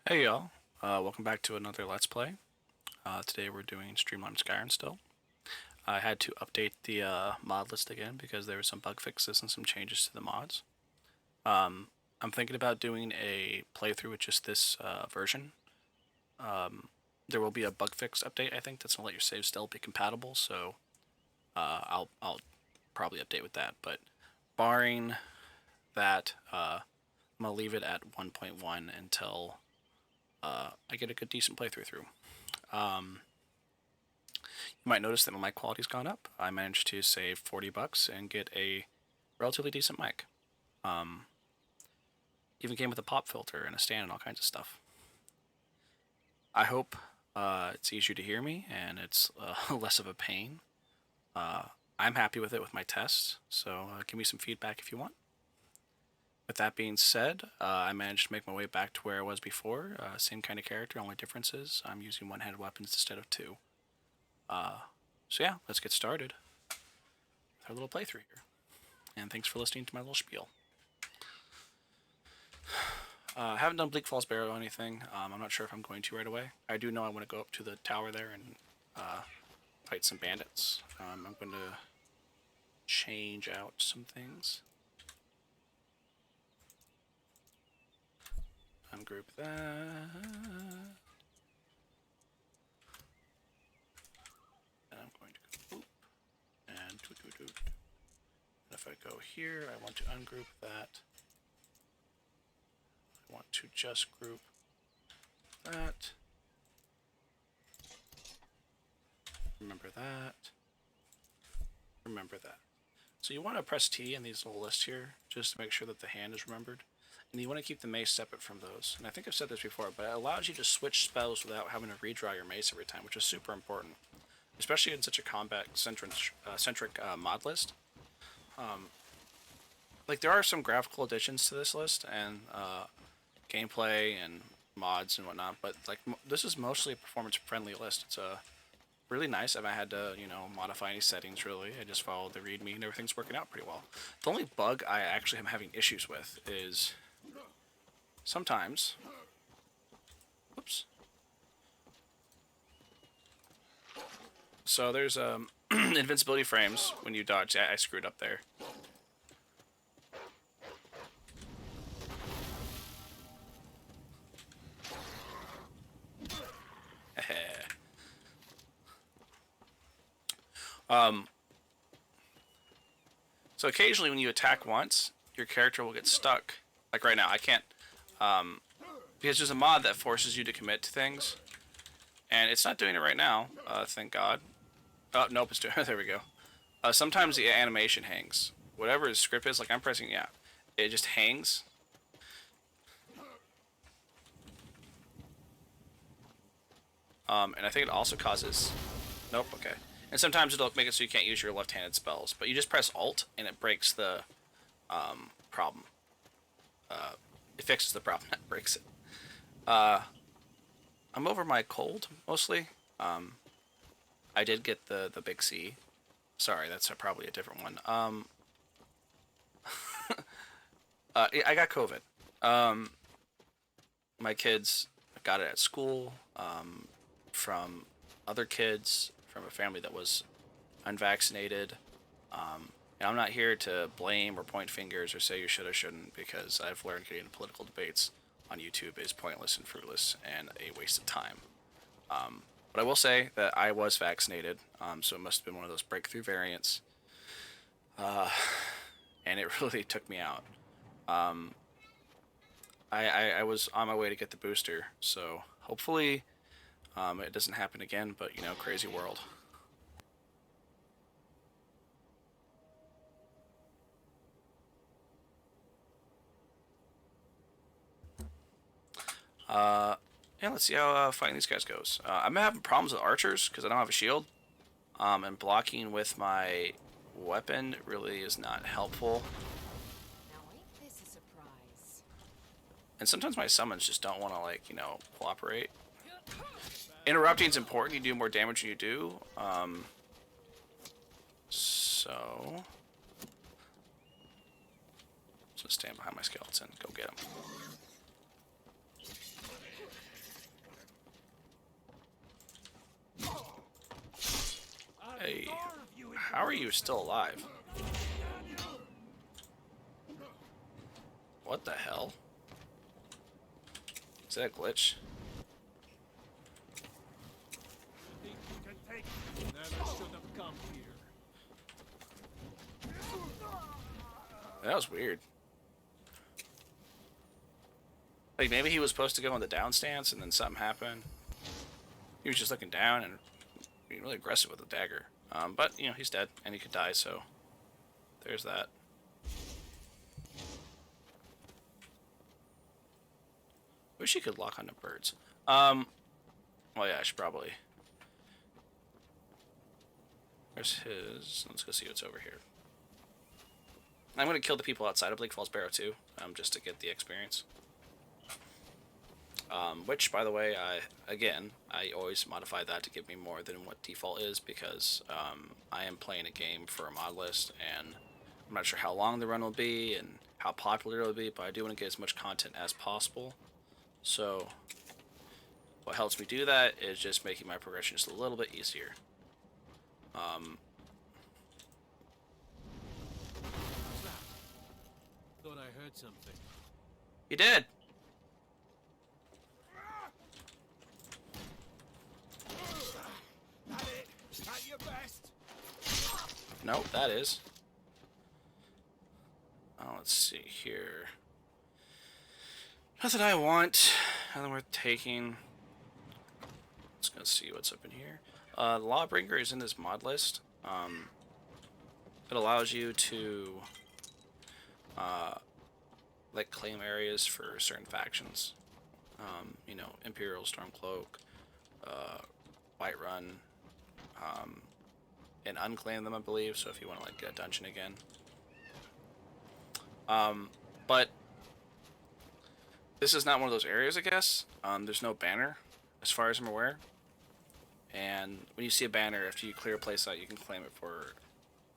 Hey y'all, welcome back to another Let's Play. Today we're doing Streamlined Skyrim still. I had to update the mod list again because there were some bug fixes and some changes to the mods. I'm thinking about doing a playthrough with just this version. There will be a bug fix update, I think, that's going to let your saves still be compatible, so I'll probably update with that. But barring that, I'm going to leave it at 1.1 until I get a good decent playthrough through. You might notice that my mic quality's gone up. I managed to save 40 bucks and get a relatively decent mic. Even came with a pop filter and a stand and all kinds of stuff. I hope it's easier to hear me and it's less of a pain. I'm happy with it with my tests, so give me some feedback if you want. With that being said, I managed to make my way back to where I was before. Same kind of character, only difference is I'm using one-handed weapons instead of two. So yeah, let's get started with our little playthrough here. And thanks for listening to my little spiel. I haven't done Bleak Falls Barrow or anything. I'm not sure if I'm going to right away. I do know I want to go up to the tower there and fight some bandits. I'm going to change out some things. Ungroup that. And I'm going to go boop and doot doot doot. And if I go here, I want to ungroup that. I want to just group that. Remember that. Remember that. So you want to press T in these little lists here, just to make sure that the hand is remembered. And you want to keep the mace separate from those. And I think I've said this before, but it allows you to switch spells without having to redraw your mace every time, which is super important. Especially in such a combat-centric mod list. Like, there are some graphical additions to this list, and gameplay and mods and whatnot, but like this is mostly a performance-friendly list. It's really nice. I haven't had to, modify any settings really. I just followed the README and everything's working out pretty well. The only bug I actually am having issues with is sometimes, whoops. So there's invincibility frames when you dodge. I screwed up there. So occasionally when you attack once, your character will get stuck. Like right now, I can't, because there's a mod that forces you to commit to things. And it's not doing it right now, thank God. Oh, nope, it's doing it. There we go. Sometimes the animation hangs. Whatever the script is, like I'm pressing, yeah, it just hangs. And I think it also causes, nope, okay. And sometimes it'll make it so you can't use your left-handed spells, but you just press Alt and it breaks the problem. It fixes the problem, not breaks it. I'm over my cold mostly. I did get the big C. Sorry, that's probably a different one. I got COVID. My kids got it at school from other kids from a family that was unvaccinated. And I'm not here to blame or point fingers or say you should or shouldn't, because I've learned getting into political debates on YouTube is pointless and fruitless and a waste of time. But I will say that I was vaccinated, so it must have been one of those breakthrough variants. And it really took me out. I was on my way to get the booster, so hopefully it doesn't happen again, but crazy world. Yeah, let's see how fighting these guys goes. I'm having problems with archers because I don't have a shield. And blocking with my weapon really is not helpful. Now ain't this a surprise? And sometimes my summons just don't want to, cooperate. Interrupting is important. You do more damage than you do. So... just stand behind my skeleton. Go get him. How are you still alive? What the hell? Is that a glitch? Think you can take it? Never should have come here. That was weird. Like, maybe he was supposed to go in the down stance and then something happened. He was just looking down and being really aggressive with the dagger. But, you know, he's dead and he could die, so there's that. Wish he could lock onto birds. Well, yeah, I should probably. There's his. Let's go see what's over here. I'm going to kill the people outside of Bleak Falls Barrow too, just to get the experience. Which, by the way, I always modify that to give me more than what default is, because I am playing a game for a mod list, and I'm not sure how long the run will be and how popular it will be, but I do want to get as much content as possible. So what helps me do that is just making my progression just a little bit easier. Thought I heard something. You did! That it? At your best. Nope, that is. Let's see here. Nothing I want. Nothing worth taking. Let's go see what's up in here. Lawbringer is in this mod list. It allows you to like claim areas for certain factions. You know, Imperial Stormcloak, Whiterun, and unclaim them, I believe. So if you want to like get a dungeon again. But this is not one of those areas, I guess. There's no banner, as far as I'm aware. And when you see a banner, after you clear a place out, you can claim it for,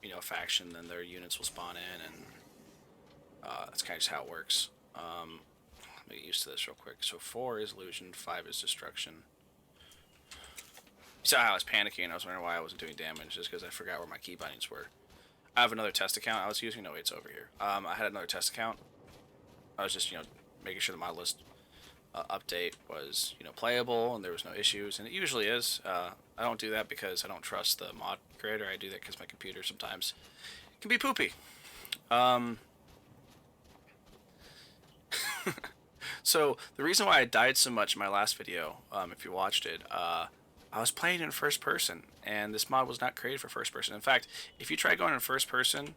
you know, a faction, then their units will spawn in, and that's kind of just how it works. Let me get used to this real quick. So 4 is illusion, 5 is destruction. You saw how I was panicking, I was wondering why I wasn't doing damage, just because I forgot where my key bindings were. I have another test account I was using. No, wait, it's over here. I had another test account. I was just, you know, making sure the mod list update was, you know, playable and there was no issues, and it usually is. I don't do that because I don't trust the mod creator. I do that because my computer sometimes can be poopy. So the reason why I died so much in my last video, if you watched it, I was playing in first person, and this mod was not created for first person. In fact, if you try going in first person,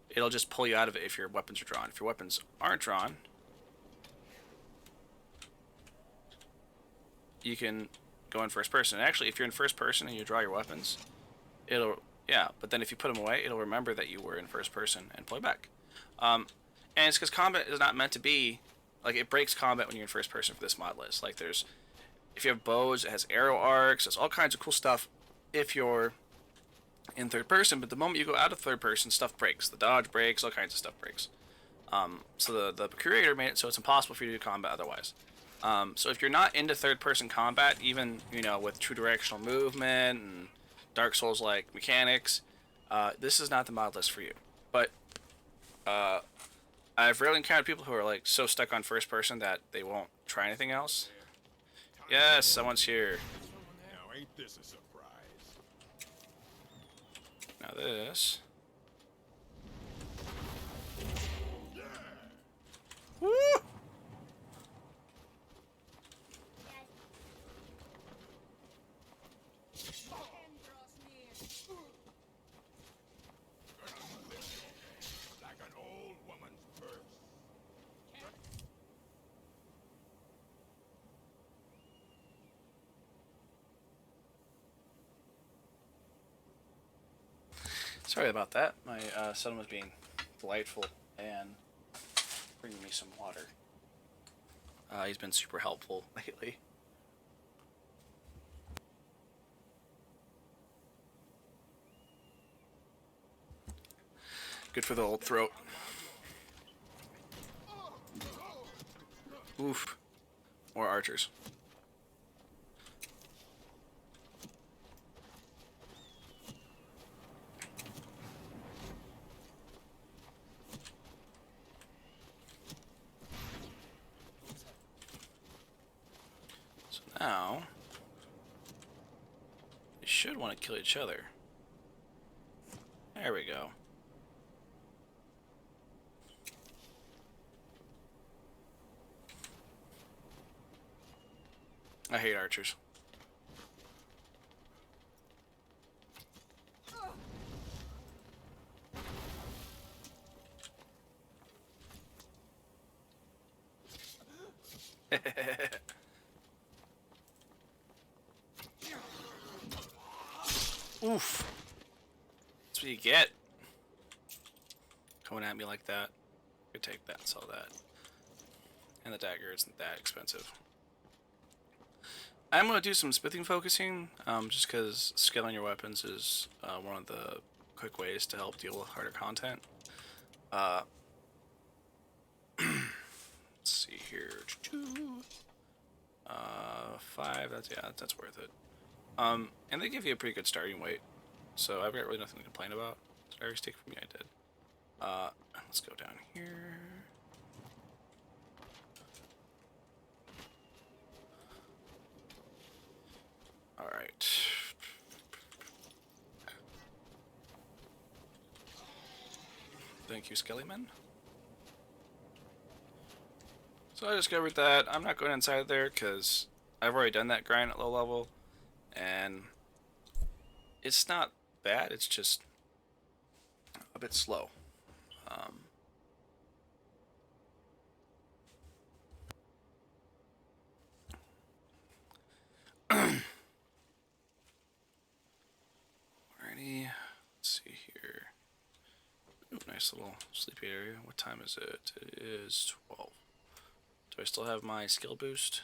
it'll just pull you out of it if your weapons are drawn. If your weapons aren't drawn, you can go in first person. And actually, if you're in first person and you draw your weapons, but then if you put them away, it'll remember that you were in first person and pull you back. And it's because combat is not meant to be, like, it breaks combat when you're in first person for this mod list. Like, if you have bows, it has arrow arcs, it's all kinds of cool stuff if you're in third person, but the moment you go out of third person, stuff breaks. The dodge breaks, all kinds of stuff breaks. So the creator made it so it's impossible for you to do combat otherwise. So if you're not into third person combat, even, you know, with true directional movement and Dark Souls like mechanics, this is not the mod list for you. But I've rarely encountered people who are like so stuck on first person that they won't try anything else. Yes, someone's here. Now ain't this a surprise? Now this. Woo! Like an old woman's purse. Sorry about that. My son was being delightful and bringing me some water. He's been super helpful lately. Good for the old throat. Oof. More archers. Now, they should want to kill each other. There we go. I hate archers. Oof. That's what you get. Coming at me like that. Could take that and sell that. And the dagger isn't that expensive. I'm going to do some smithing focusing, just because scaling your weapons is one of the quick ways to help deal with harder content. Let's see here. 5, that's worth it. And they give you a pretty good starting weight, so I've got really nothing to complain about. Did I already take from me? I did. Let's go down here. Alright. Thank you, Skellyman. So I discovered that I'm not going inside there because I've already done that grind at low level, and it's not bad, it's just a bit slow. Alrighty, let's see here. Ooh, nice little sleepy area. What time is it? It is 12. Do I still have my skill boost?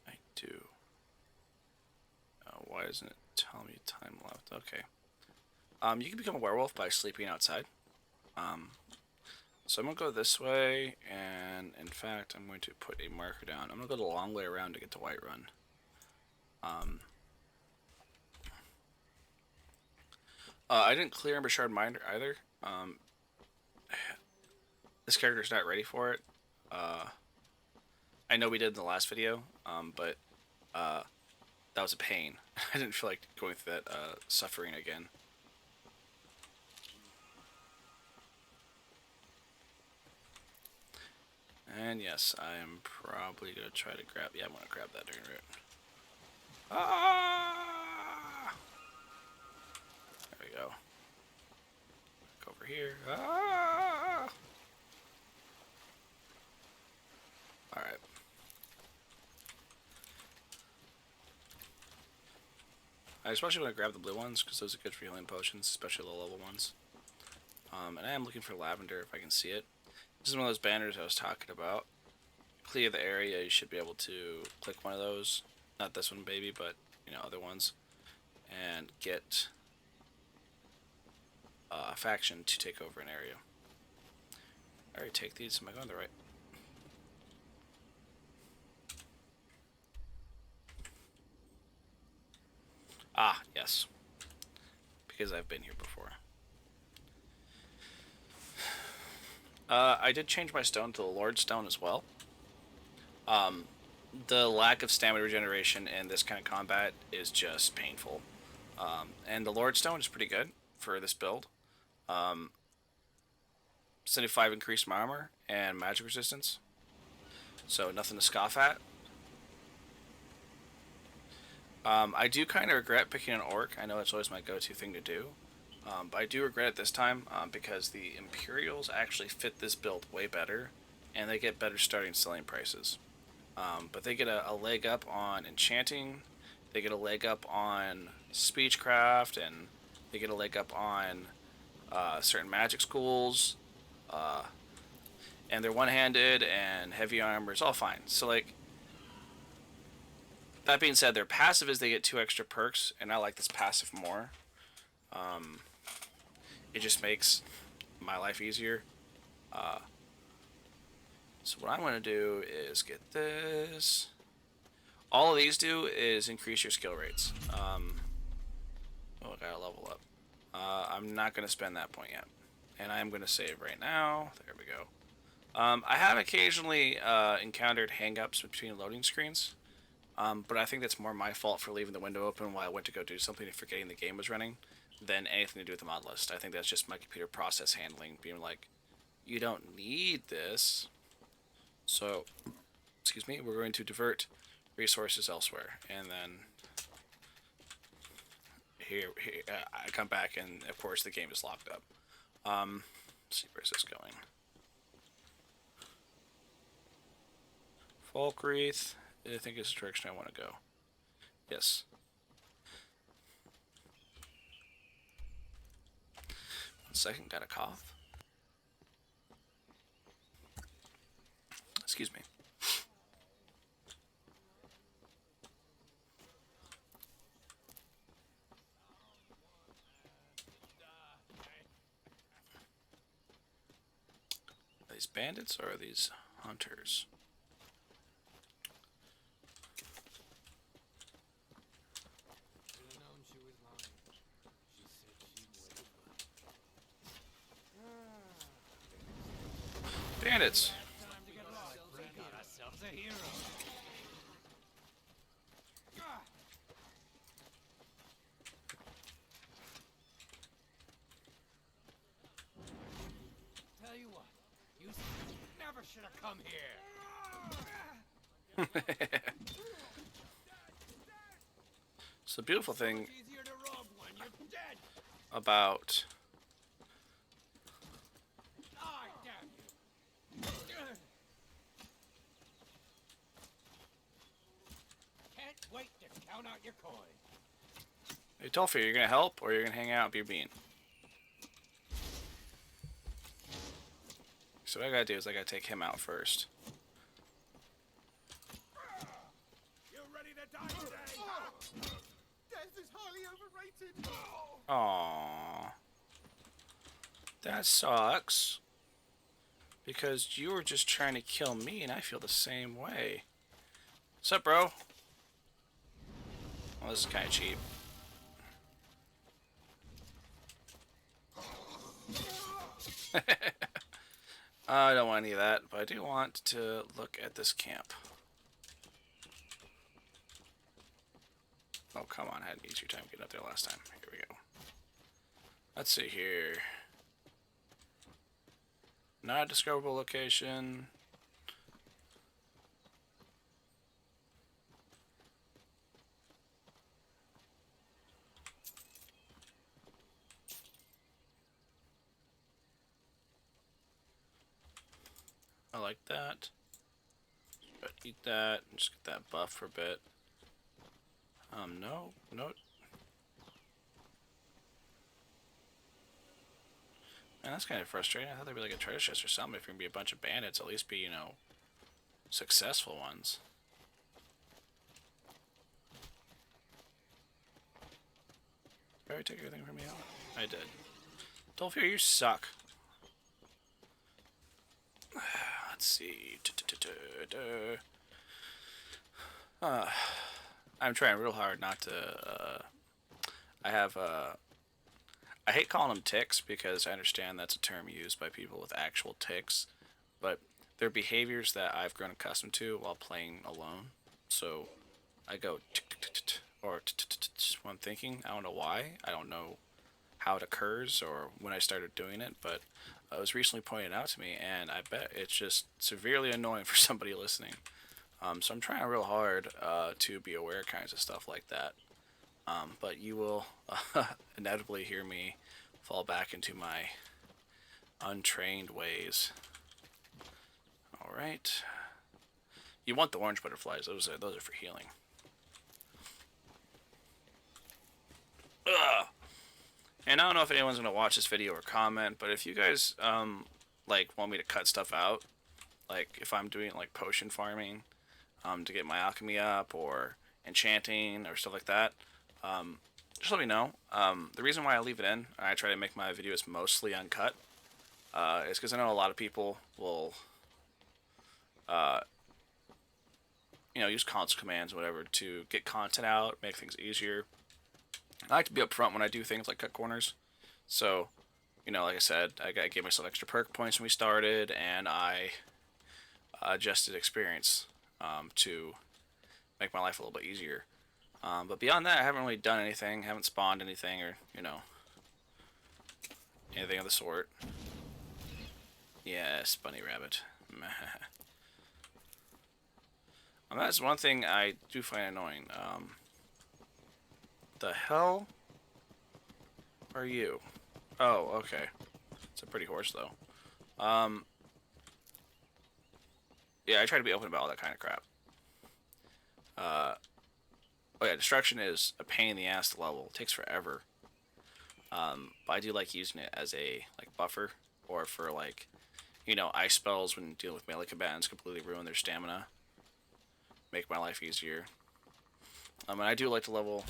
I do. Why isn't it telling me time left? Okay. You can become a werewolf by sleeping outside. So I'm going to go this way, and in fact, I'm going to put a marker down. I'm going to go the long way around to get to Whiterun. I didn't clear Bashard Minder either. This character's not ready for it. I know we did in the last video, but that was a pain. I didn't feel like going through that suffering again. And yes, I am probably going to try to grab... Yeah, I'm going to grab that during root. Ah! There we go. Back over here. Ah! Alright. I especially want to grab the blue ones because those are good for healing potions, especially low level ones. And I am looking for lavender if I can see it. This is one of those banners I was talking about. Clear the area, you should be able to click one of those. Not this one, baby, but you know, other ones. And get a faction to take over an area. I already take these. Am I going the right? Ah, yes. Because I've been here before. I did change my stone to the Lord Stone as well. The lack of stamina regeneration in this kind of combat is just painful. And the Lord Stone is pretty good for this build. 75 increased my armor and magic resistance. So nothing to scoff at. I do kind of regret picking an orc. I know it's always my go-to thing to do. But I do regret it this time because the Imperials actually fit this build way better, and they get better starting selling prices. But they get a leg up on enchanting, they get a leg up on speechcraft, and they get a leg up on certain magic schools. And they're one-handed and heavy armor is all fine. So like, that being said, their passive is they get 2 extra perks, and I like this passive more. It just makes my life easier. So what I'm going to do is get this. All of these do is increase your skill rates. Oh, I gotta level up. I'm not going to spend that point yet. And I am going to save right now. There we go. I have occasionally encountered hang-ups between loading screens. But I think that's more my fault for leaving the window open while I went to go do something and forgetting the game was running than anything to do with the mod list. I think that's just my computer process handling, being like, you don't need this. So, excuse me, we're going to divert resources elsewhere. And then here I come back and of course the game is locked up. Let's see, where's this going? Falkreath, I think is the direction I want to go. Yes. One second, got a cough. Excuse me. Are these bandits or are these hunters? Bandits! Tell you what, you never should have come here. So the beautiful thing Easier to rob when you're dead. about Die, damn you. Can't wait to count out your coin. Hey Tolfie, you're gonna help or you're gonna hang out and be mean? So what I gotta do is I gotta take him out first. You ready to die today? Death is highly overrated. Aww. That sucks. Because you were just trying to kill me and I feel the same way. What's up, bro? Well, this is kinda cheap. I don't want any of that, but I do want to look at this camp. Oh, come on. I had an easier time getting up there last time. Here we go. Let's see here. Not a discoverable location. I like that. But eat that and just get that buff for a bit. No. Man, that's kind of frustrating. I thought there'd be like a treasure chest or something. If you're gonna be a bunch of bandits, at least be, you know, successful ones. Did I already take everything from me out? I did. Dolphy, you suck. Let's see. I'm trying real hard not to. I hate calling them ticks because I understand that's a term used by people with actual ticks, but they're behaviors that I've grown accustomed to while playing alone. So I go or when I'm thinking. I don't know why. I don't know how it occurs or when I started doing it, but it was recently pointed out to me, and I bet it's just severely annoying for somebody listening. So I'm trying real hard to be aware of kinds of stuff like that. But you will inevitably hear me fall back into my untrained ways. All right. You want the orange butterflies. Those are for healing. Ugh. And I don't know if anyone's gonna watch this video or comment, but if you guys like want me to cut stuff out, like if I'm doing like potion farming to get my alchemy up or enchanting or stuff like that, just let me know. The reason why I leave it in, and I try to make my videos mostly uncut, is because I know a lot of people will you know, use console commands or whatever to get content out, make things easier. I like to be upfront when I do things like cut corners. So, you know, like I said, I gave myself extra perk points when we started, and I adjusted experience to make my life a little bit easier. But beyond that, I haven't really done anything, haven't spawned anything, or, you know, anything of the sort. Yes, bunny rabbit. That's one thing I do find annoying. The hell are you? Oh, okay. It's a pretty horse, though. Yeah, I try to be open about all that kind of crap. Oh yeah, destruction is a pain in the ass to level. It takes forever. But I do like using it as a buffer, or for you know, ice spells when dealing with melee combatants, completely ruin their stamina. Make my life easier. And I do like to level.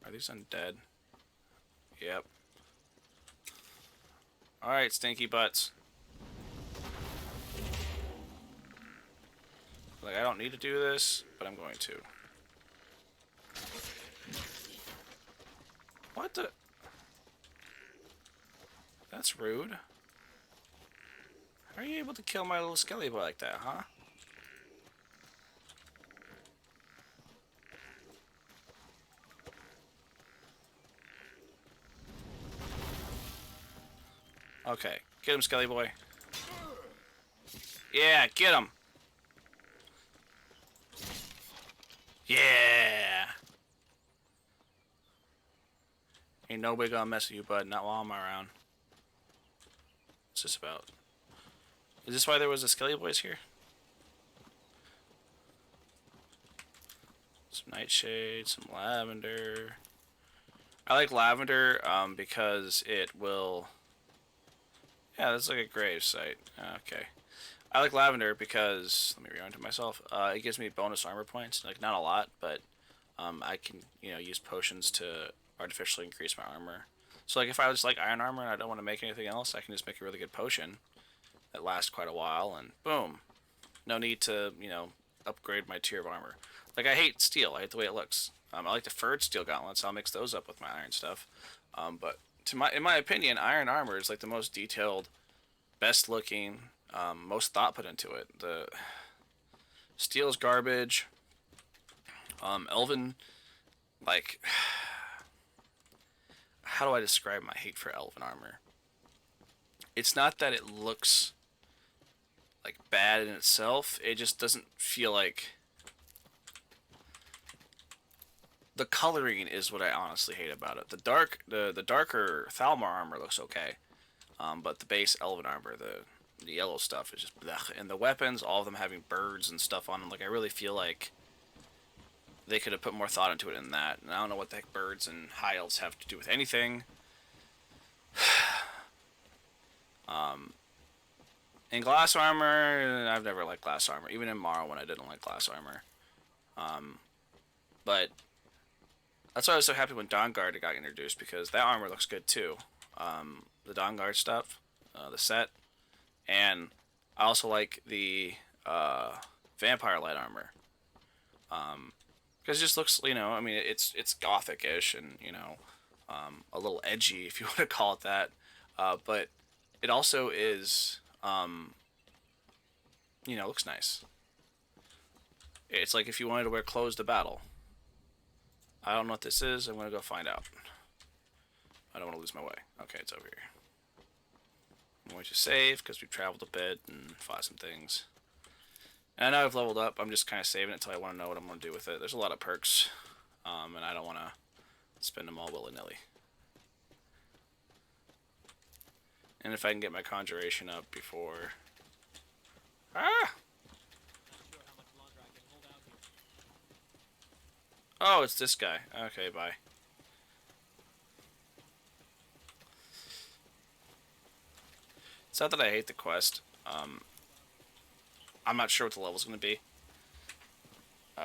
Are these undead? Yep. Alright, stinky butts. I don't need to do this, but I'm going to. What the? That's rude. How are you able to kill my little skelly boy like that, huh? Okay, get him, skelly boy. Yeah, get him. Yeah. Ain't nobody gonna mess with you, bud. Not while I'm around. What's this about? Is this why there was a skelly boys here? Some nightshade, some lavender. I like lavender because it will. Yeah, that's like a grave site. Okay. I like lavender because, let me rewind to myself, it gives me bonus armor points. Like, not a lot, but I can, you know, use potions to artificially increase my armor. So, like, if I just like iron armor and I don't want to make anything else, I can just make a really good potion that lasts quite a while, and boom. No need to, you know, upgrade my tier of armor. Like, I hate steel. I hate the way it looks. I like the furred steel gauntlets. I'll mix those up with my iron stuff. But in my opinion, iron armor is like the most detailed, best looking, most thought put into it. The steel is garbage. Elven, like, how do I describe my hate for elven armor? It's not that it looks like bad in itself. It just doesn't feel like. The coloring is what I honestly hate about it. The darker Thalmor armor looks okay, but the base Elven armor, the yellow stuff is just blech. And the weapons, all of them having birds and stuff on them. Like, I really feel like they could have put more thought into it than that. And I don't know what the heck birds and high elves have to do with anything. In glass armor, I've never liked glass armor. Even in Morrowind, I didn't like glass armor. But that's why I was so happy when Dawnguard got introduced, because that armor looks good too. The Dawnguard stuff, the set, and I also like the Vampire Light armor, because it just looks, you know, I mean, it's gothic-ish and, you know, a little edgy, if you want to call it that, but it also is, you know, looks nice. It's like if you wanted to wear clothes to battle. I don't know what this is. I'm going to go find out. I don't want to lose my way. Okay, it's over here. I'm going to save because we've traveled a bit and fought some things. And I know I've leveled up. I'm just kind of saving it until I want to know what I'm going to do with it. There's a lot of perks, and I don't want to spend them all willy-nilly. And if I can get my conjuration up before... Ah! Oh, it's this guy. Okay, bye. It's not that I hate the quest. I'm not sure what the level's going to be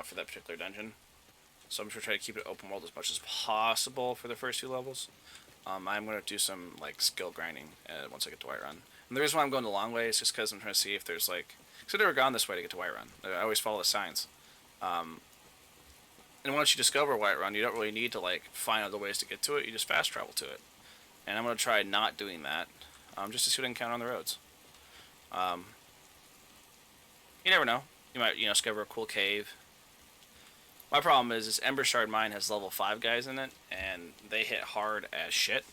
for that particular dungeon. So I'm just going to try to keep it open world as much as possible for the first few levels. I'm going to do some like skill grinding once I get to Whiterun. And the reason why I'm going the long way is just because I'm trying to see if there's like... Because I've never gone this way to get to Whiterun. I always follow the signs. And once you discover Whiterun, you don't really need to like find other ways to get to it. You just fast travel to it. And I'm going to try not doing that, just to see what I can encounter on the roads. You never know. You might, discover a cool cave. My problem is this Ember Shard mine has level 5 guys in it, and they hit hard as shit.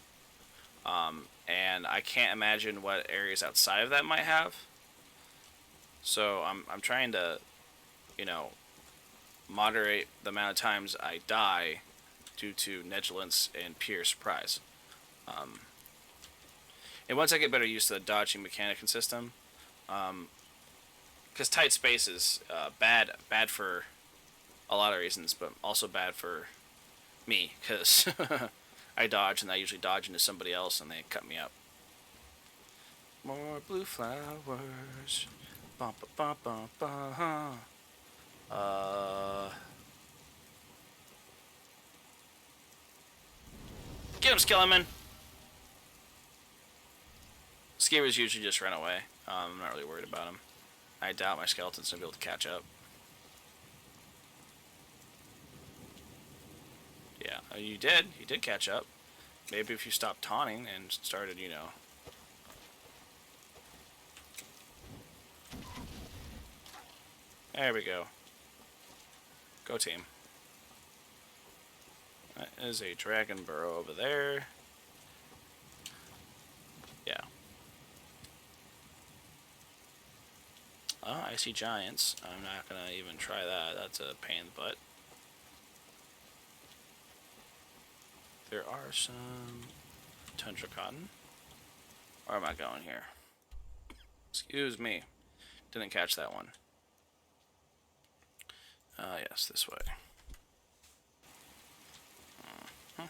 And I can't imagine what areas outside of that might have. So I'm trying to, moderate the amount of times I die due to negligence and pure surprise. And once I get better used to the dodging mechanic and system, because tight space is bad for a lot of reasons, but also bad for me, because I dodge and I usually dodge into somebody else and they cut me up. More blue flowers. Bum, ba, bum, ba, huh. Get him, Skeleman! Skeevers usually just run away. I'm not really worried about them. I doubt my skeleton's gonna be able to catch up. Yeah, you did. You did catch up. Maybe if you stopped taunting and started, There we go. Go team. That is a dragon burrow over there. Yeah. Oh, I see giants. I'm not gonna even try that. That's a pain in the butt. There are some tundra cotton. Where am I going here? Excuse me. Didn't catch that one. Yes, this way. Let's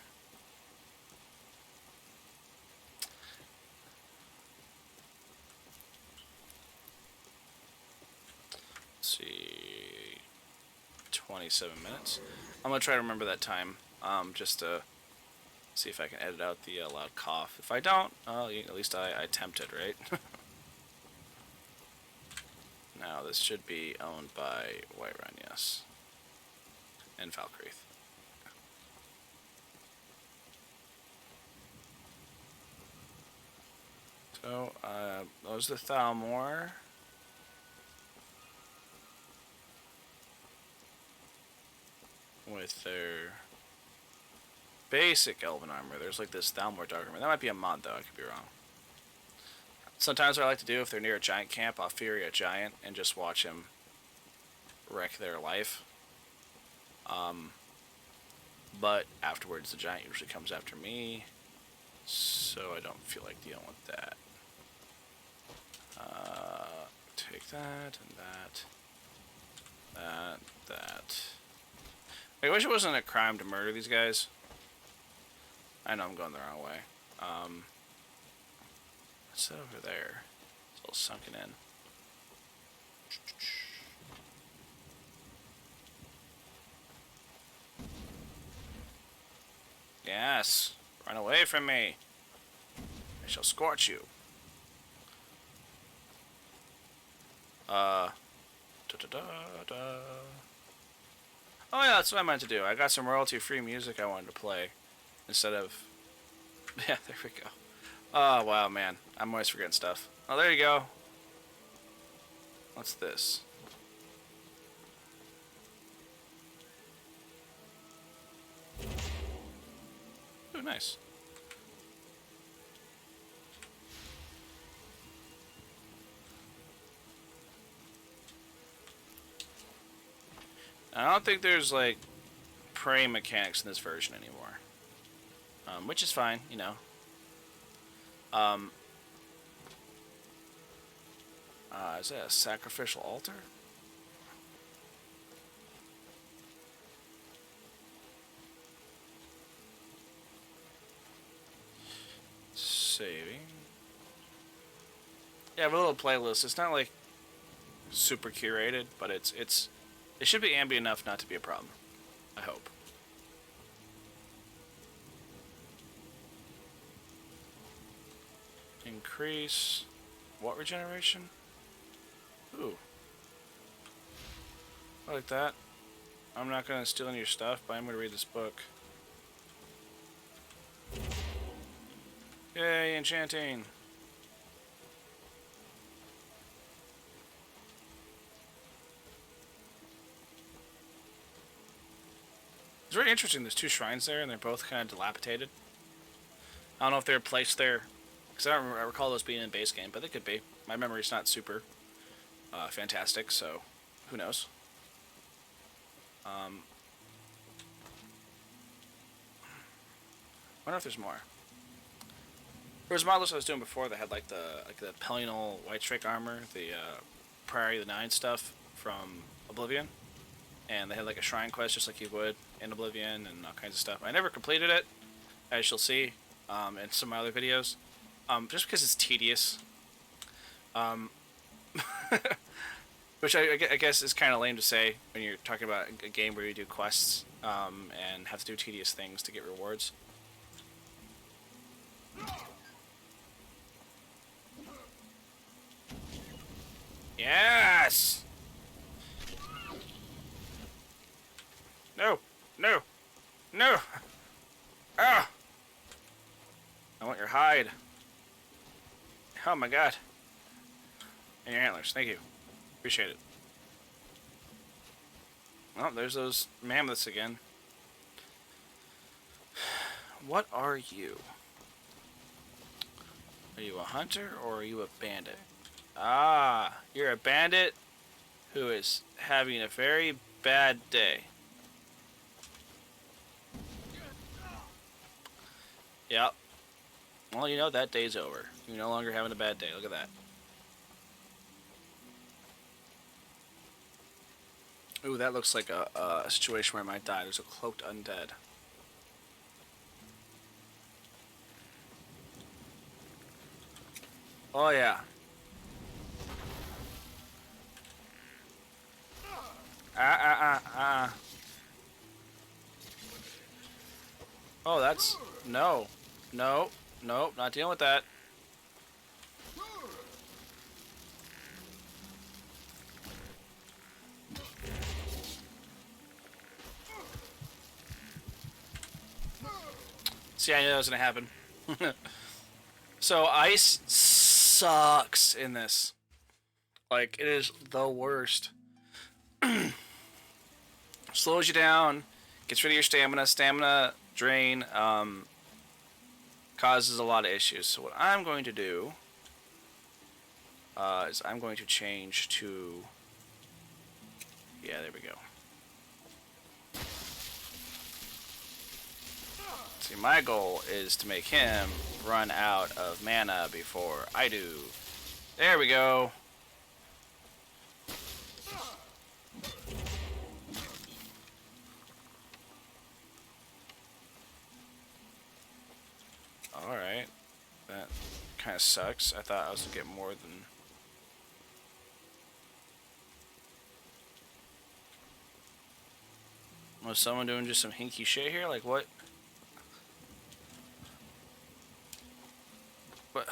see. 27 minutes. I'm gonna try to remember that time. Just to see if I can edit out the loud cough. If I don't, at least I attempted, right? Now, this should be owned by Whiterun, yes. And Valkyrie. So, those are the Thalmor. With their basic elven armor. There's like this Thalmor dark armor. That might be a mod, though. I could be wrong. Sometimes what I like to do, if they're near a giant camp, I'll Fury a giant and just watch him wreck their life. But afterwards, the giant usually comes after me, so I don't feel like dealing with that. Take that and that. I wish it wasn't a crime to murder these guys. I know I'm going the wrong way. What's over there? It's all sunken in. Yes, run away from me. I shall scorch you. Oh yeah, that's what I meant to do. I got some royalty-free music I wanted to play instead of. Yeah, there we go. Oh wow, man, I'm always forgetting stuff. Oh, there you go. What's this? Oh, nice. I don't think there's like prey mechanics in this version anymore, which is fine, you know. Is that a sacrificial altar? Saving. Yeah, I have a little playlist. It's not like super curated, but it should be ambient enough not to be a problem. I hope. Increase what regeneration? Ooh. I like that. I'm not gonna steal any of your stuff, but I'm gonna read this book. Yay, enchanting! very interesting. There's two shrines there, and they're both kind of dilapidated. I don't know if they're placed there, because I recall those being in base game, but they could be. My memory's not super fantastic, so who knows. I wonder if there's more. There was a mod list I was doing before that had like the Pellinal White Strike armor, the Priory of the Nine stuff from Oblivion, and they had like a shrine quest just like you would in Oblivion and all kinds of stuff. I never completed it, as you'll see in some of my other videos, just because it's tedious. Which I guess is kind of lame to say when you're talking about a game where you do quests and have to do tedious things to get rewards. Yes! No! No! No! Ah! I want your hide. Oh my god. And your antlers. Thank you. Appreciate it. Oh, there's those mammoths again. What are you? Are you a hunter or are you a bandit? Ah, you're a bandit who is having a very bad day. Yep. Well, you know that day's over. You're no longer having a bad day. Look at that. Ooh, that looks like a situation where I might die. There's a cloaked undead. Oh, yeah. Oh, that's... No. No. No, not dealing with that. See, I knew that was gonna happen. So, ice sucks in this. Like, it is the worst. Slows you down, gets rid of your stamina. Stamina drain causes a lot of issues. So what I'm going to do is I'm going to change to... Yeah, there we go. See, my goal is to make him run out of mana before I do. There we go. Alright. That kind of sucks. I thought I was going to get more than... Was someone doing just some hinky shit here? Like, what? What?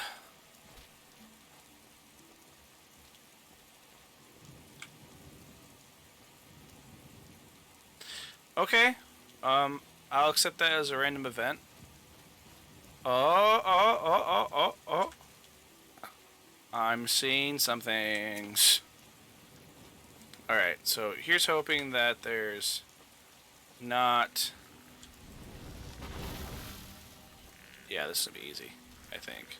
Okay. I'll accept that as a random event. Oh. I'm seeing some things. Alright, so here's hoping that there's not... Yeah, this will be easy, I think.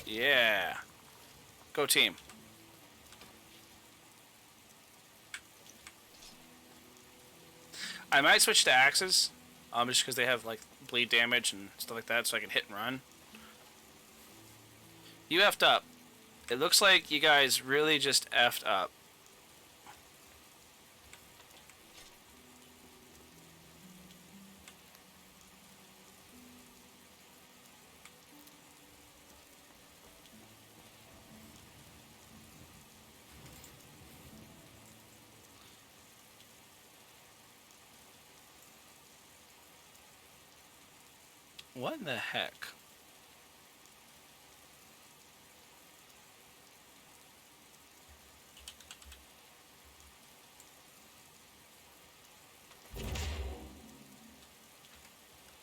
Yeah. Go team. I might switch to axes, just because they have like bleed damage and stuff like that, so I can hit and run. You effed up. It looks like you guys really just effed up. What in the heck?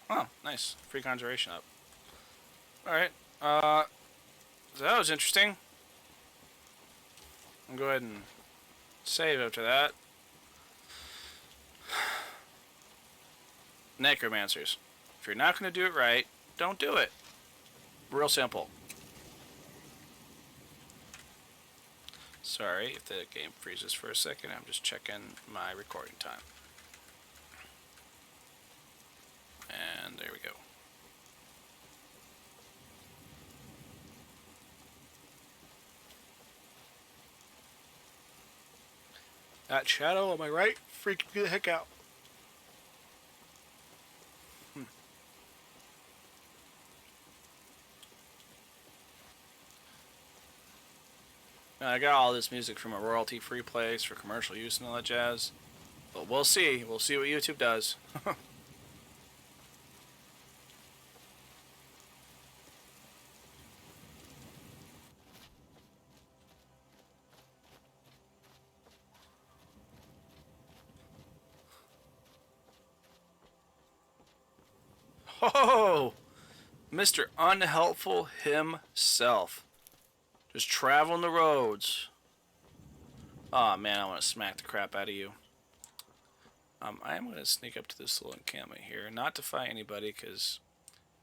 Oh, nice. Free conjuration up. Alright. So that was interesting. I'll go ahead and Save after that. Necromancers. If you're not going to do it right, don't do it. Real simple. Sorry if the game freezes for a second. I'm just checking my recording time. And there we go. That shadow on my right freaked me the heck out. Now, I got all this music from a royalty-free place for commercial use and all that jazz. But we'll see. We'll see what YouTube does. Oh, Mr. Unhelpful himself. Just traveling the roads. Aw, man, I want to smack the crap out of you. I am going to sneak up to this little encampment here. Not to fight anybody, because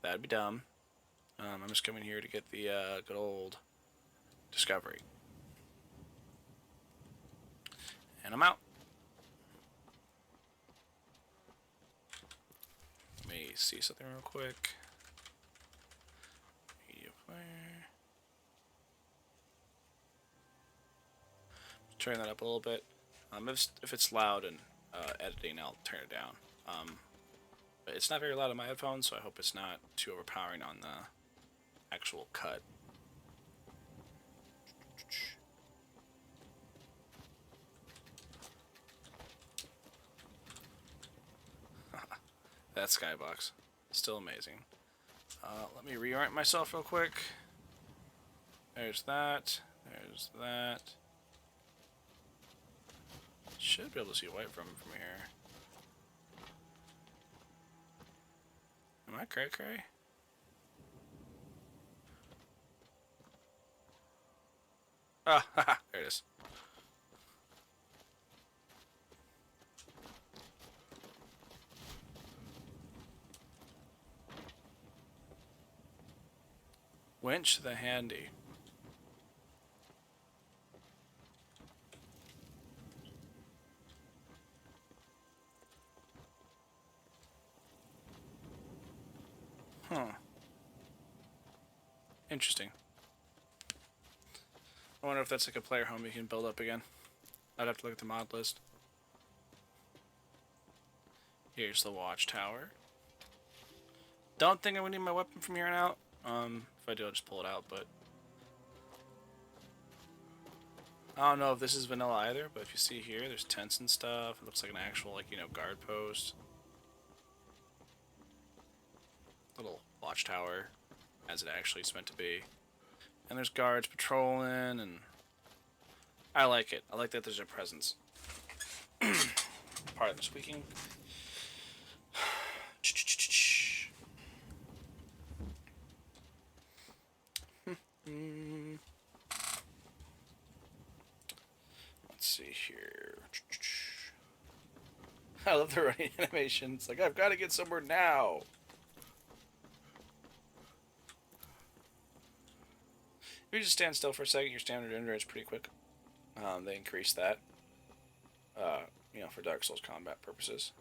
that'd be dumb. I'm just coming here to get the good old discovery. And I'm out. Let me see something real quick. Media player. Turn that up a little bit. If it's loud and editing, I'll turn it down. But it's not very loud on my headphones, so I hope it's not too overpowering on the actual cut. That skybox, still amazing. Let me reorient myself real quick. There's that. There's that. Should be able to see Whiterun from here. Am I cray? Ah, haha, there it is. Winch the handy. Huh. Interesting. I wonder if that's like a player home you can build up again. I'd have to look at the mod list. Here's the watchtower. Don't think I'm gonna need my weapon from here on out. If I do, I'll just pull it out, but I don't know if this is vanilla either, but if you see here, there's tents and stuff. It looks like an actual, like, you know, guard post. Little watchtower, as it actually is meant to be. And there's guards patrolling, and I like it. I like that there's a presence. Pardon the squeaking. Let's see here. I love the running animation. It's like, I've got to get somewhere now. If you just stand still for a second, your stamina regenerates pretty quick. They increase that, you know, for Dark Souls combat purposes.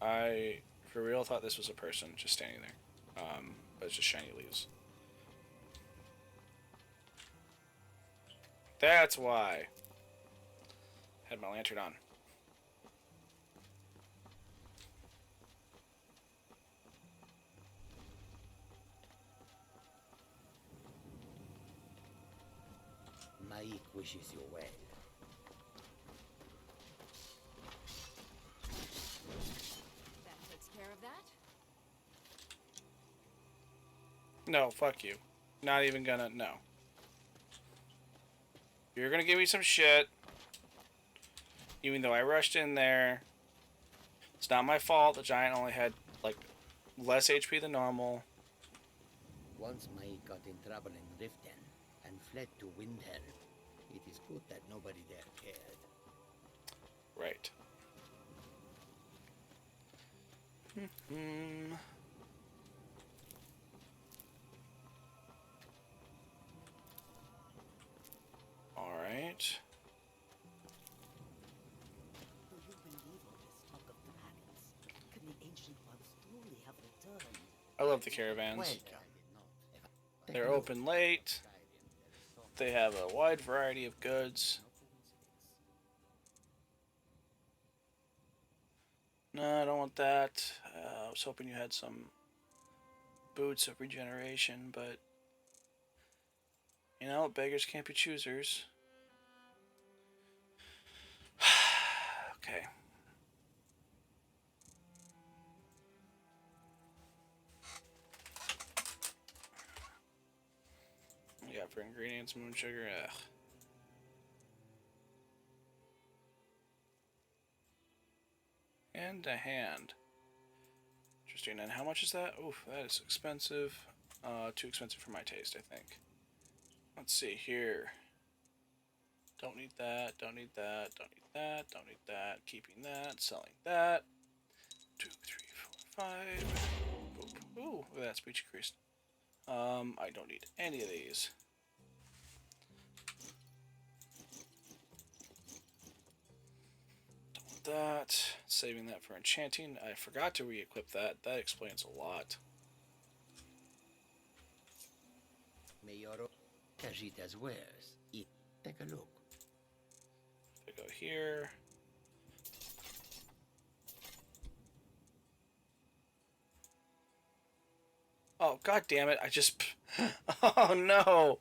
I, for real, thought this was a person just standing there, but it's just shiny leaves. That's why. Had my lantern on. Maik wishes you well. That takes care of that. No, fuck you. Not even gonna, no. You're gonna give me some shit. Even though I rushed in there. It's not my fault. The giant only had, like, less HP than normal. Once Maik got in trouble in Riften and fled to Windhelm, It is good that nobody there cared. Right. Alright. Do you believe all this talk of dragons? Can the ancient ones truly have returned? I love the caravans. Welcome. They're open late. They have a wide variety of goods. No, I don't want that. I was hoping you had some boots of regeneration, but you know, beggars can't be choosers. Okay. What you got for ingredients? Moon sugar. Ugh. And a hand. Interesting. And how much is that? Oof, that is expensive. Too expensive for my taste, I think. Let's see here. Don't need that, don't need that, don't need that, don't need that. Keeping that, selling that. 2, 3, 4, 5. Boop. Ooh, look at that, speech increased. I don't need any of these. Don't want that. Saving that for enchanting. I forgot to re-equip that. That explains a lot. Mayoro, Kajit as wares. Take a look. If I go here. Oh, god damn it. I just... Oh, no.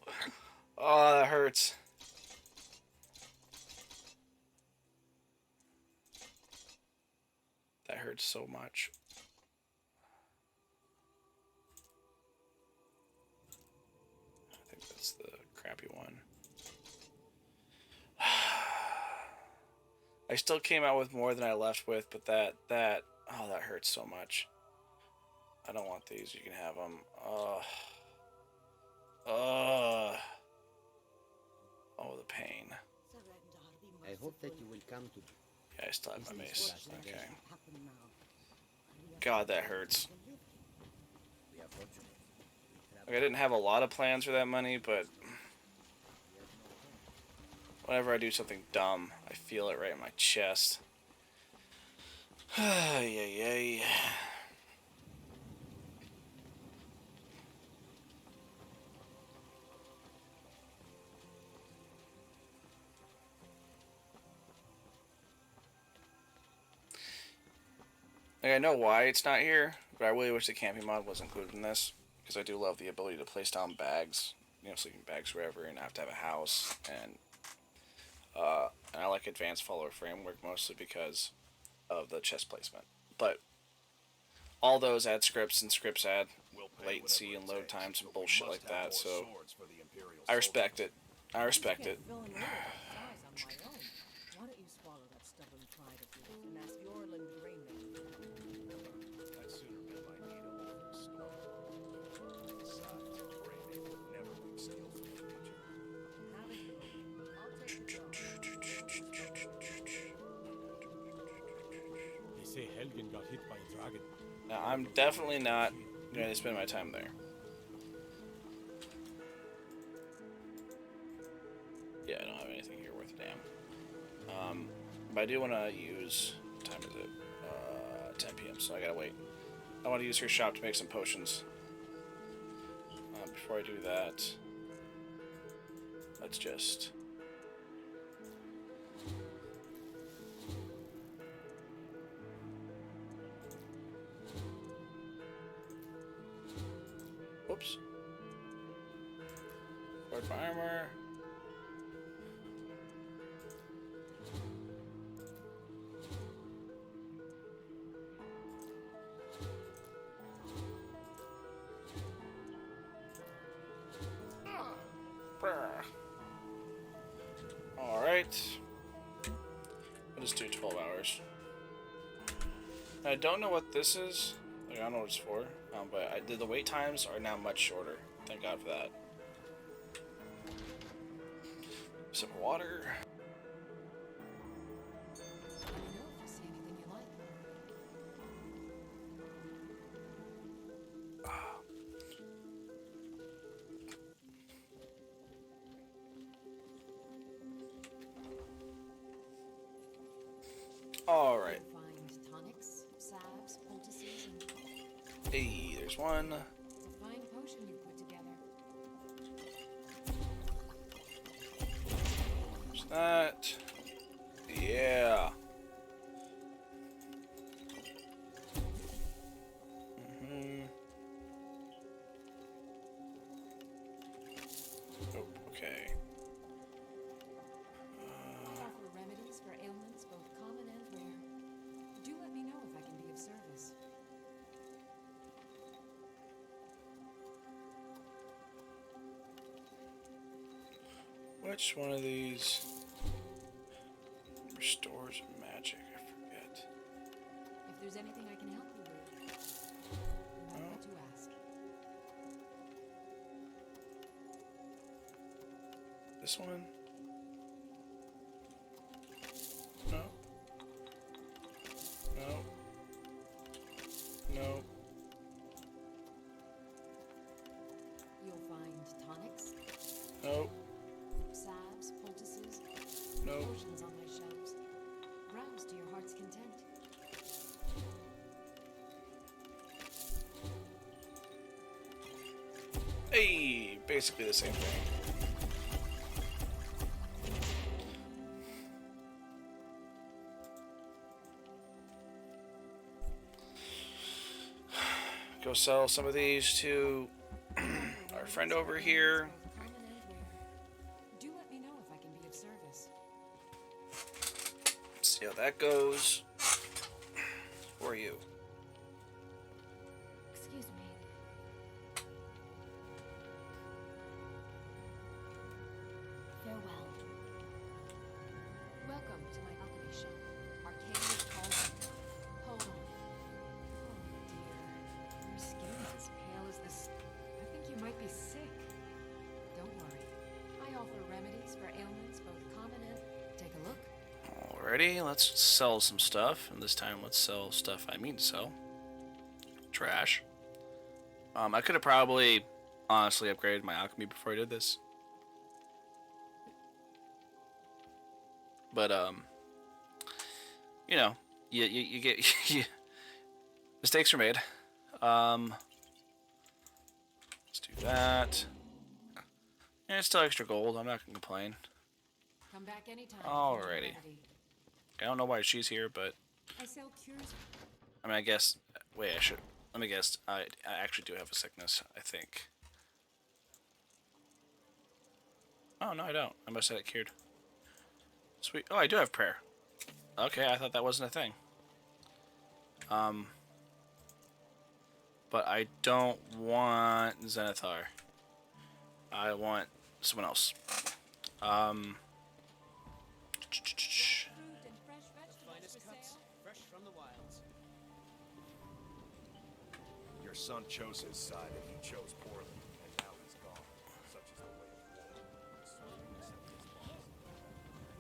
Oh, that hurts. That hurts so much. I think that's the crappy one. I still came out with more than I left with, but that hurts so much. I don't want these. You can have them. Oh, the pain. I hope that you will come to. Yeah, I still have my mace. Okay. Happen now. God, that hurts. We are fortunate. Like, I didn't have a lot of plans for that money, but whenever I do something dumb, I feel it right in my chest. Yay. Like, I know why it's not here, but I really wish the camping mod was included in this, because I do love the ability to place down bags, you know, sleeping bags wherever, and not have to have a house, and I like advanced follower framework mostly because of the chest placement. But all those add scripts, and scripts add latency and load times and bullshit like that, so I respect it. I respect it. Filling in with size on my own. Why don't you swallow that stubborn pride of yours and ask Yorland Rainmaker? I'd sooner bet my needle over a storm. Besides, Raymond would never leave steel from the region. Have it your way. I'll take the job. They say Helgen got hit by a dragon. Now, I'm definitely not going to spend my time there. Yeah, I don't have anything here worth a damn. But I do want to use... What time is it? 10 p.m., so I gotta wait. I want to use her shop to make some potions. Before I do that, let's just... Whoops. Cord for armor. Alright. I'll just do 12 hours. I don't know what this is. Like, I don't know what it's for. But the wait times are now much shorter. Thank God for that. Some water. Let me know if you see anything you like. All right. You'll find tonics, salves, poultices, and Hey, there's one. it's a fine potion you put together. There's that. Yeah. Oh, okay. I offer remedies for ailments both common and rare. Do let me know if I can be of service. Which one of these restores magic? I forget. If there's anything I can help you with, you know what to ask. This one? No. No. No. You'll find tonics, No. salves, poultices, No. potions on my shelves. Browse to your heart's content. Hey, basically the same thing. Go sell some of these to our friend over here. Both common and rare. Do let me know if I can be of service. See how that goes. For you. Excuse me. Farewell. Welcome to my alchemy shop. Arcane calls. Hold on. Oh dear. Your skin is as pale as this. I think you might be sick. Don't worry. I offer remedies for ailments both common and. Take a look. Alrighty, let's sell some stuff. And this time, let's sell stuff I mean to sell. Trash. I could have probably, honestly, upgraded my alchemy before I did this. But, you know, you get, mistakes are made. Let's do that. And it's still extra gold, I'm not gonna complain. Come back anytime. Alrighty. for a remedy. I don't know why she's here, but, I sell cures. I mean, I guess, wait, let me guess, I actually do have a sickness, I think. Oh, no, I don't. I must have it cured. Sweet. Oh, I do have prayer. Okay, I thought that wasn't a thing. But I don't want Zenithar. I want someone else. Fruit and fresh vegetables for sale. fresh from the wilds. Your son chose his side, and he chose poorly, and now he's gone. Such is the way of war.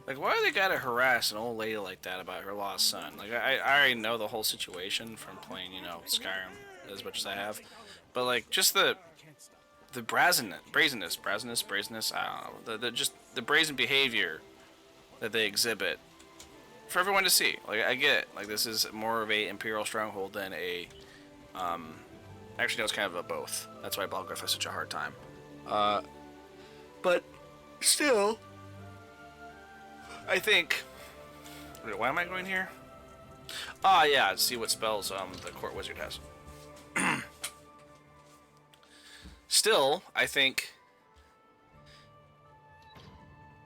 Like, why do they gotta harass an old lady like that about her lost son? Like, I already know the whole situation from playing, you know, Skyrim as much as I have. But, like, just the brazenness, I don't know. Just the brazen behavior that they exhibit for everyone to see. Like, I get it. Like, this is more of a Imperial stronghold than a, actually, no, it's kind of a both. That's why Balgruuf has such a hard time. But still, I think. Wait, why am I going here? Ah, yeah, to see what spells the court wizard has. Still, I think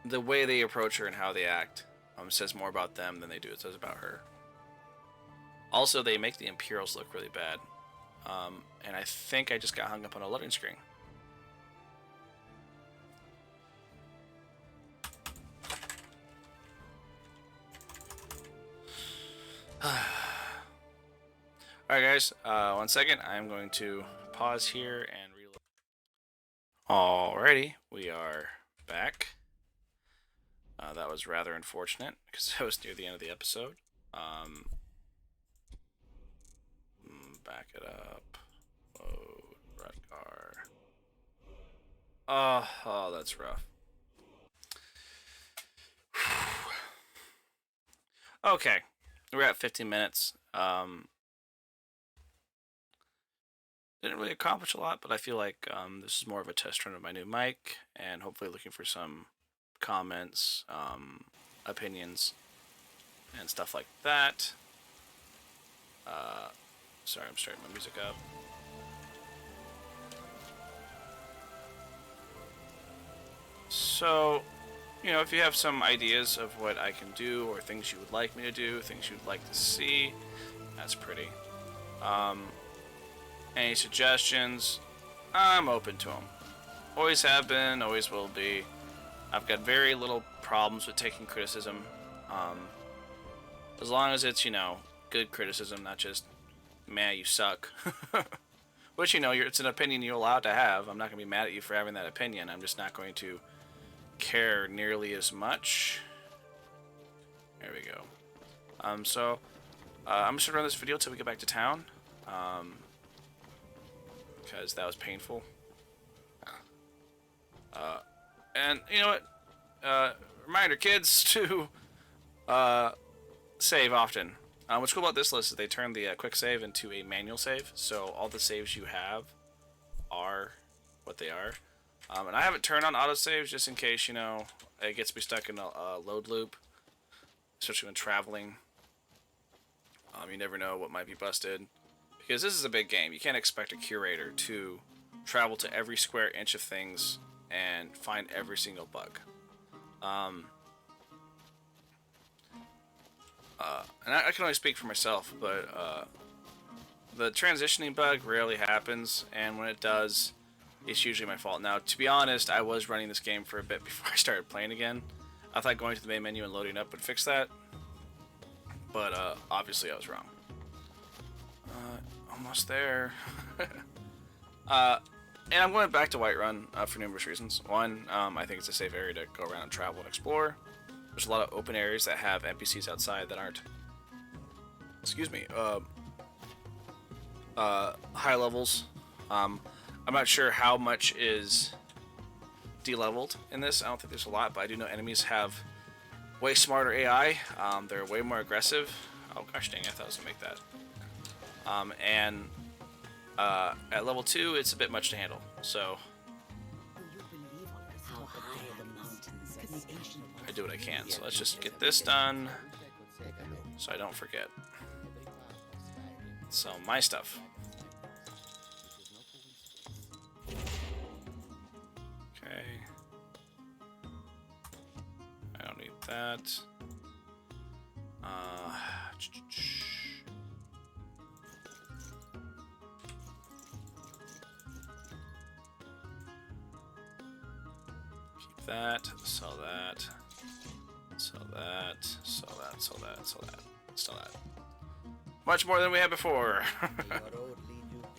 the way they approach her and how they act says more about them than it says about her. Also, they make the Imperials look really bad. And I think I just got hung up on a loading screen. Alright guys, 1 second. I'm going to pause here and reload. Alrighty, we are back. That was rather unfortunate because I was near the end of the episode. Back it up. Load, Rutgar. Oh, that's rough. Okay, we're at 15 minutes. Didn't really accomplish a lot, but I feel like this is more of a test run of my new mic, and hopefully looking for some comments, opinions, and stuff like that. Sorry, I'm starting my music up. So, you know, if you have some ideas of what I can do, or things you would like me to do, things you'd like to see, that's pretty. Any suggestions, I'm open to them. Always have been, always will be. I've got very little problems with taking criticism. As long as it's, you know, good criticism, not just, man, you suck. Which, you know, it's an opinion you're allowed to have. I'm not going to be mad at you for having that opinion. I'm just not going to care nearly as much. There we go. I'm just going to run this video till we get back to town. Because that was painful. And you know what? Reminder, kids, to save often. What's cool about this list is they turn the quick save into a manual save, so all the saves you have are what they are. And I haven't turned on autosaves just in case, you know, it gets me stuck in a load loop, especially when traveling. You never know what might be busted. Because this is a big game. You can't expect a curator to travel to every square inch of things and find every single bug. And I can only speak for myself, but the transitioning bug rarely happens, and when it does, it's usually my fault. Now, to be honest, I was running this game for a bit before I started playing again. I thought going to the main menu and loading up would fix that, but obviously I was wrong. Almost there. And I'm going back to Whiterun for numerous reasons. One, I think it's a safe area to go around and travel and explore. There's a lot of open areas that have NPCs outside that aren't, excuse me, high levels. I'm not sure how much is de-leveled in this. I don't think there's a lot, but I do know enemies have way smarter AI. They're way more aggressive. Oh gosh dang, I thought I was going to make that. And at level 2, it's a bit much to handle. So I do what I can. So let's just get this done so I don't forget. So my stuff. Okay. I don't need that. Keep that, sell that, sell that, sell that, sell that, sell that, sell that. Much more than we had before.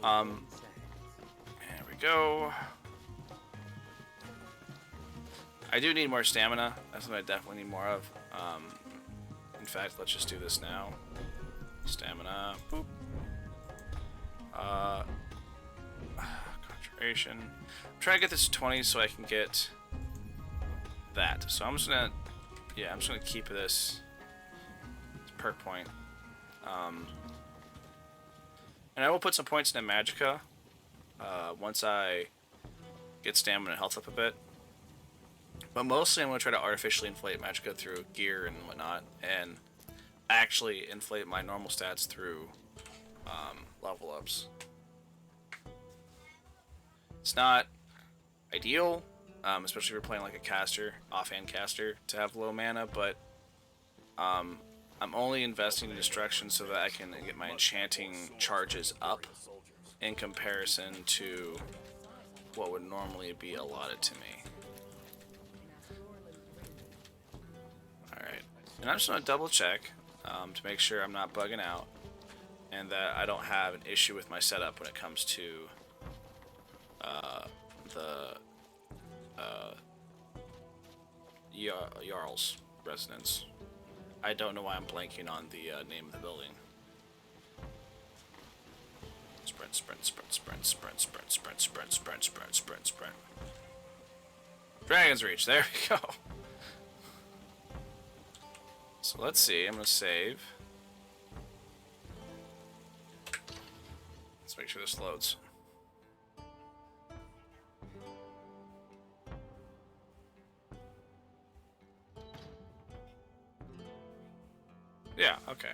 There we go. I do need more stamina. That's what I definitely need more of. In fact, let's just do this now. Stamina. Boop. Concentration. I'm trying to get this to 20 so I can get that. So I'm just gonna, yeah, I'm just gonna keep this perk point. And I will put some points into Magicka once I get stamina and health up a bit. But mostly I'm going to try to artificially inflate Magicka through gear and whatnot, and actually inflate my normal stats through level ups. It's not ideal, especially if you're playing like a caster, offhand caster, to have low mana, but I'm only investing in destruction so that I can get my enchanting charges up in comparison to what would normally be allotted to me. Alright, and I'm just going to double check to make sure I'm not bugging out and that I don't have an issue with my setup when it comes to Jarl's residence. I don't know why I'm blanking on the name of the building. Sprint, sprint, sprint, sprint, sprint, sprint, sprint, sprint, sprint, sprint, sprint, sprint. Dragon's Reach, there we go. So let's see, I'm gonna save. Let's make sure this loads. Yeah, okay.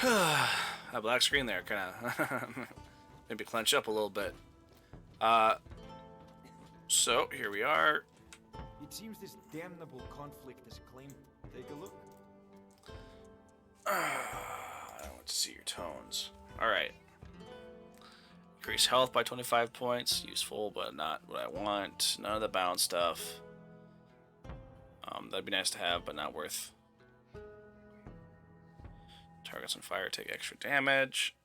That black screen there kind of maybe clench up a little bit. So here we are. It seems this damnable conflict is claimed. Take a look. I want to see your tones. Alright. Increase health by 25 points. Useful, but not what I want. None of the bound stuff. That'd be nice to have, but not worth. Targets on fire take extra damage.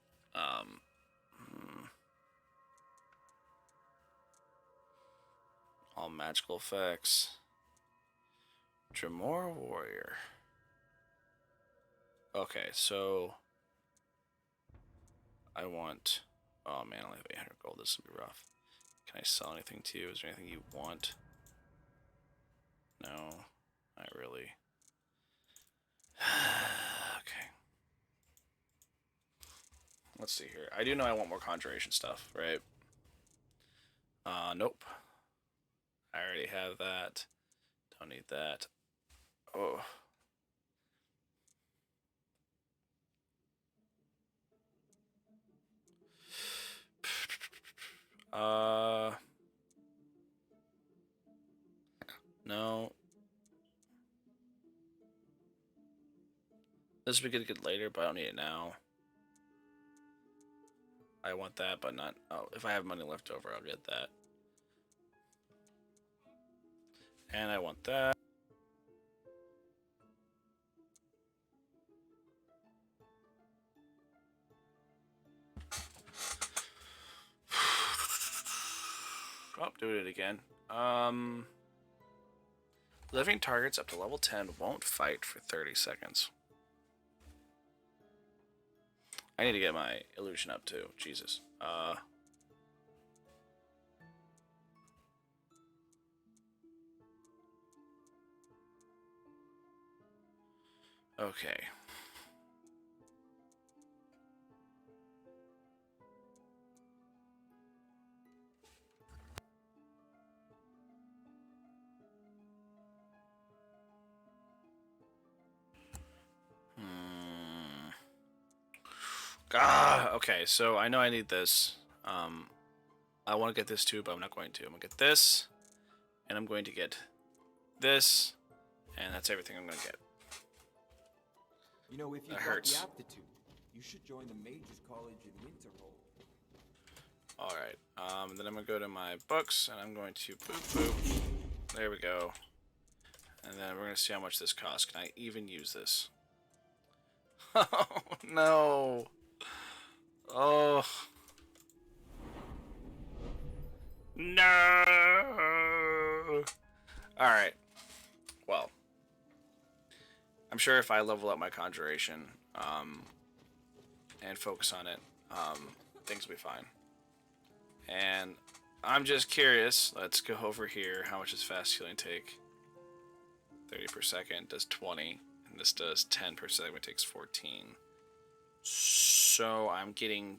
All magical effects. Dremor Warrior. Okay, so I want. Oh man, I only have 800 gold. This would be rough. Can I sell anything to you? Is there anything you want? No, not really. Okay. Let's see here. I do know I want more conjuration stuff, right? Nope. I already have that. Don't need that. Oh. No. This would be good to get later, but I don't need it now. I want that, but not. Oh, if I have money left over, I'll get that. And I want that. Oh, doing it again. Living targets up to level 10 won't fight for 30 seconds. I need to get my illusion up too. Jesus. Okay. Okay, so I know I need this. I want to get this too, but I'm not going to. I'm going to get this, and I'm going to get this, and that's everything I'm going to get. You know, if you've got hurts. the aptitude, you should join the Mages College in Winterhold. Alright, and then I'm going to go to my books, and I'm going to boop boop. There we go. And then we're going to see how much this costs. Can I even use this? Oh, no. Oh. No. Alright. Well. I'm sure if I level up my conjuration, and focus on it, things will be fine. And I'm just curious. Let's go over here. How much does fast healing take? 30 per second does 20. And this does 10 per second, which takes 14. So I'm getting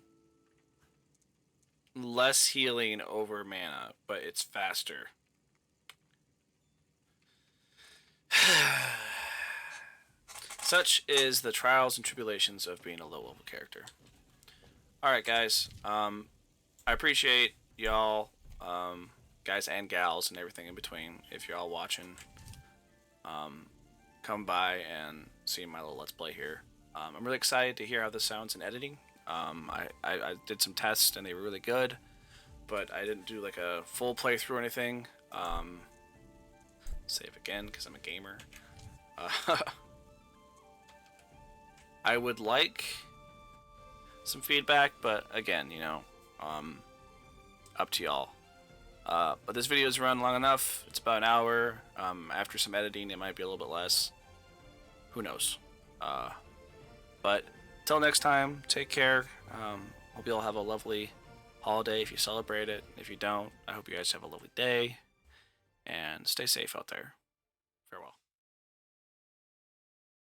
less healing over mana, but it's faster. Such is the trials and tribulations of being a low-level character. Alright, guys. I appreciate y'all, guys and gals and everything in between. If you're all watching, come by and see my little Let's Play here. I'm really excited to hear how this sounds in editing. I did some tests and they were really good, but I didn't do like a full playthrough or anything. Save again because I'm a gamer. I would like some feedback, but again, you know, up to y'all. But this video is run long enough. It's about an hour. After some editing, it might be a little bit less. Who knows? But till next time, take care. Hope you all have a lovely holiday if you celebrate it. If you don't, I hope you guys have a lovely day. And stay safe out there.